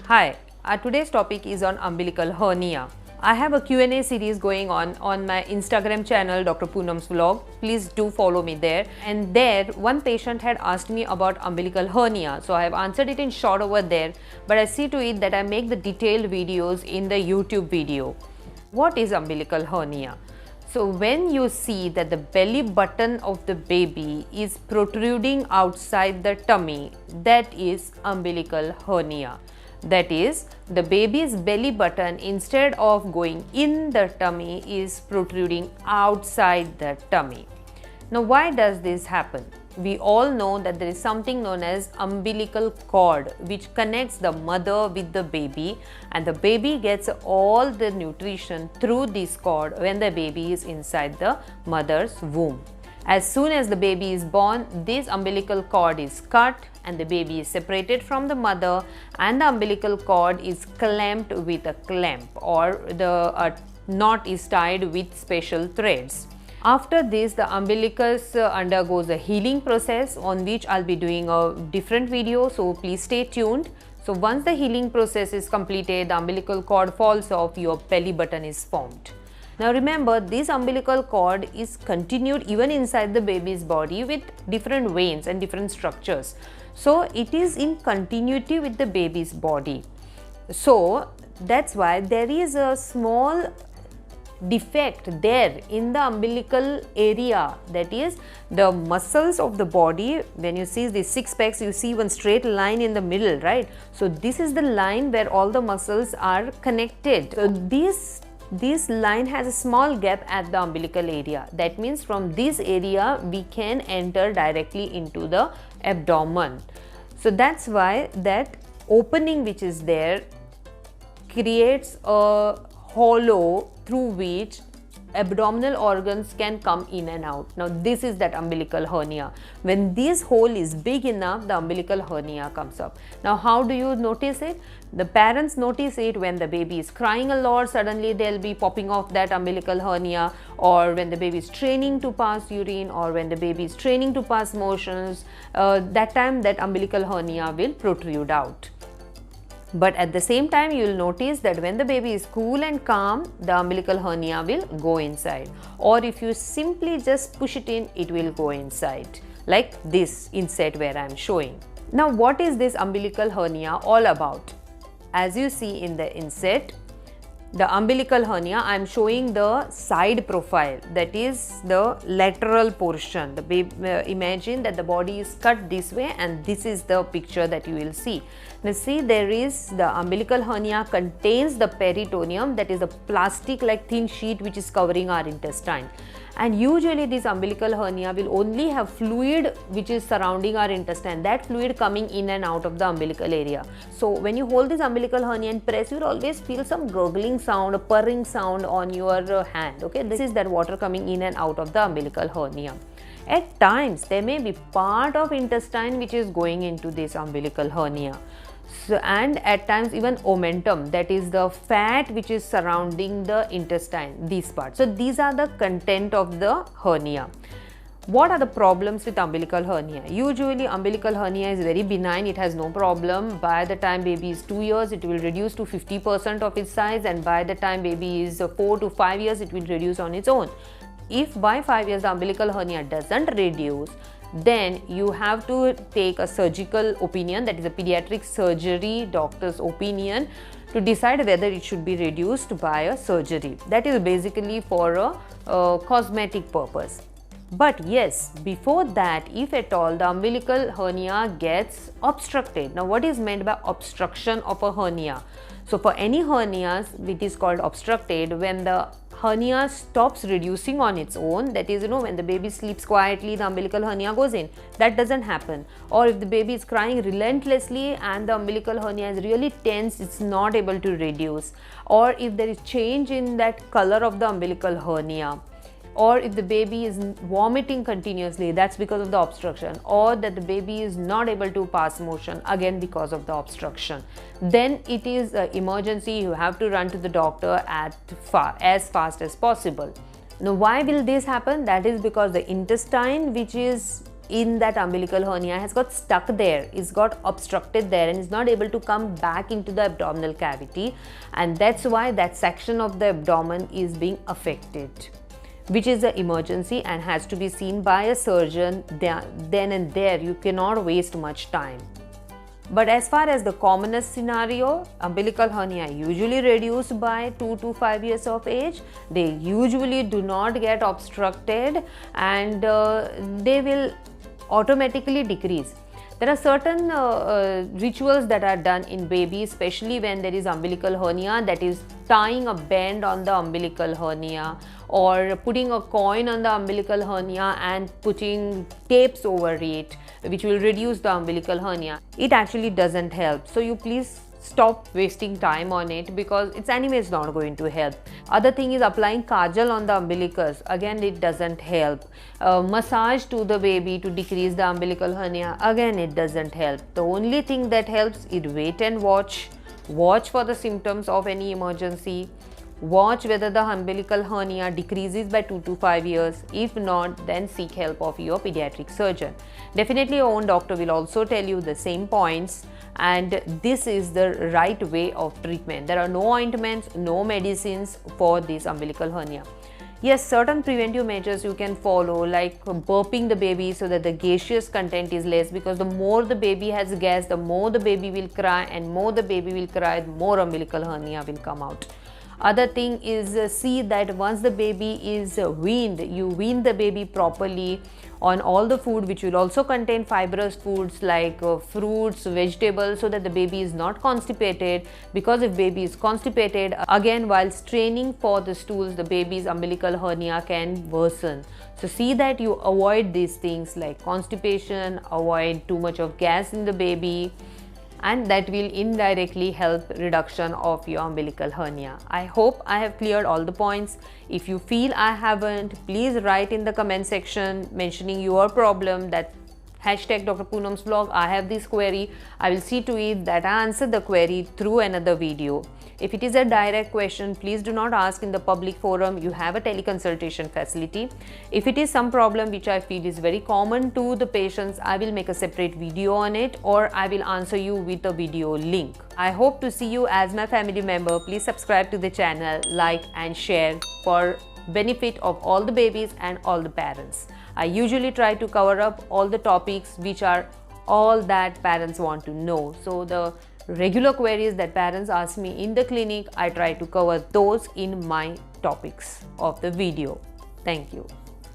Hi, today's topic is on umbilical hernia. I have a Q&A series going on my Instagram channel, Dr. Poonam's Vlog. Please do follow me there. And there, one patient had asked me about umbilical hernia. So I have answered it in short over there, but I see to it that I make the detailed videos in the YouTube video. What is umbilical hernia? So when you see that the belly button of the baby is protruding outside the tummy, that is umbilical hernia. That is, the baby's belly button, instead of going in the tummy, is protruding outside the tummy. Now, why does this happen? We all know that there is something known as umbilical cord which connects the mother with the baby, and the baby gets all the nutrition through this cord when the baby is inside the mother's womb. As soon as the baby is born, this umbilical cord is cut and the baby is separated from the mother, and the umbilical cord is clamped with a clamp, or the knot is tied with special threads. After this, the umbilicus undergoes a healing process on which I'll be doing a different video, so please stay tuned. So once the healing process is completed, the umbilical cord falls off, your belly button is formed. Now remember, this umbilical cord is continued even inside the baby's body with different veins and different structures. So it is in continuity with the baby's body. So that's why there is a small defect there in the umbilical area, that is the muscles of the body. When you see the six packs, you see one straight line in the middle, right? So this is the line where all the muscles are connected. So this line has a small gap at the umbilical area. That means from this area we can enter directly into the abdomen. So that's why that opening which is there creates a hollow through which abdominal organs can come in and out. Now this is that umbilical hernia. When this hole is big enough, the umbilical hernia comes up. Now how do you notice it? The parents notice it when the baby is crying a lot, suddenly they'll be popping off that umbilical hernia, or when the baby is training to pass urine, or when the baby is training to pass motions, that time that umbilical hernia will protrude out. But at the same time, you will notice that when the baby is cool and calm, the umbilical hernia will go inside. Or if you simply just push it in, it will go inside, like this inset where I am showing. Now what is this umbilical hernia all about? As you see in the inset, the umbilical hernia, I am showing the side profile, that is the lateral portion. The baby, imagine that the body is cut this way, and this is the picture that you will see. Now see, there is the umbilical hernia contains the peritoneum, that is a plastic like thin sheet which is covering our intestine. And usually this umbilical hernia will only have fluid which is surrounding our intestine, that fluid coming in and out of the umbilical area. So when you hold this umbilical hernia and press, you will always feel some gurgling sound, a purring sound on your hand. Okay, this is that water coming in and out of the umbilical hernia. At times there may be part of intestine which is going into this umbilical hernia. So, and at times even omentum, that is the fat which is surrounding the intestine, these parts. So these are the content of the hernia. What are the problems with umbilical hernia? Usually umbilical hernia is very benign, it has no problem. By the time baby is 2 years, it will reduce to 50% of its size, and by the time baby is 4 to 5 years, it will reduce on its own. If by 5 years the umbilical hernia doesn't reduce, then you have to take a surgical opinion, that is a pediatric surgery doctor's opinion, to decide whether it should be reduced by a surgery. That is basically for a cosmetic purpose. But yes, before that, if at all the umbilical hernia gets obstructed. Now what is meant by obstruction of a hernia? So for any hernias, it is called obstructed when the hernia stops reducing on its own. That is, when the baby sleeps quietly, the umbilical hernia goes in. That doesn't happen. Or if the baby is crying relentlessly and the umbilical hernia is really tense, it's not able to reduce. Or if there is change in that color of the umbilical hernia, or if the baby is vomiting continuously, that's because of the obstruction, or that the baby is not able to pass motion, again because of the obstruction, then it is an emergency. You have to run to the doctor as fast as possible. Now why will this happen? That is because the intestine which is in that umbilical hernia has got stuck there, is got obstructed there, and is not able to come back into the abdominal cavity, and that's why that section of the abdomen is being affected, which is an emergency and has to be seen by a surgeon then and there. You cannot waste much time. But as far as the commonest scenario, umbilical hernia usually reduced by 2 to 5 years of age. They usually do not get obstructed, and they will automatically decrease. There are certain rituals that are done in babies, especially when there is umbilical hernia, that is tying a band on the umbilical hernia, or putting a coin on the umbilical hernia and putting tapes over it, which will reduce the umbilical hernia. It actually doesn't help. So you please stop wasting time on it, because it's anyways not going to help. Other thing is applying kajal on the umbilicus. Again, it doesn't help. Massage to the baby to decrease the umbilical hernia. Again, it doesn't help. The only thing that helps is wait and watch. Watch for the symptoms of any emergency. Watch whether the umbilical hernia decreases by 2 to 5 years. If not, then seek help of your pediatric surgeon. Definitely your own doctor will also tell you the same points, and this is the right way of treatment. There are no ointments, no medicines for this umbilical hernia. Yes, certain preventive measures you can follow, like burping the baby so that the gaseous content is less, because the more the baby has gas, the more the baby will cry, and more the baby will cry, the more umbilical hernia will come out. Other thing is see that once the baby is weaned, you wean the baby properly on all the food, which will also contain fibrous foods like fruits, vegetables, so that the baby is not constipated. Because if baby is constipated, again while straining for the stools, the baby's umbilical hernia can worsen. So see that you avoid these things like constipation, avoid too much of gas in the baby, and that will indirectly help reduction of your umbilical hernia. I hope I have cleared all the points. If you feel I haven't, please write in the comment section mentioning your problem, that hashtag Dr. Poonam's vlog, I have this query. I will see to it that I answer the query through another video. If it is a direct question, please do not ask in the public forum. You have a teleconsultation facility. If it is some problem which I feel is very common to the patients, I will make a separate video on it, or I will answer you with a video link. I hope to see you as my family member. Please subscribe to the channel, like and share for benefit of all the babies and all the parents. I usually try to cover up all the topics which are all that parents want to know. So the regular queries that parents ask me in the clinic, I try to cover those in my topics of the video. Thank you.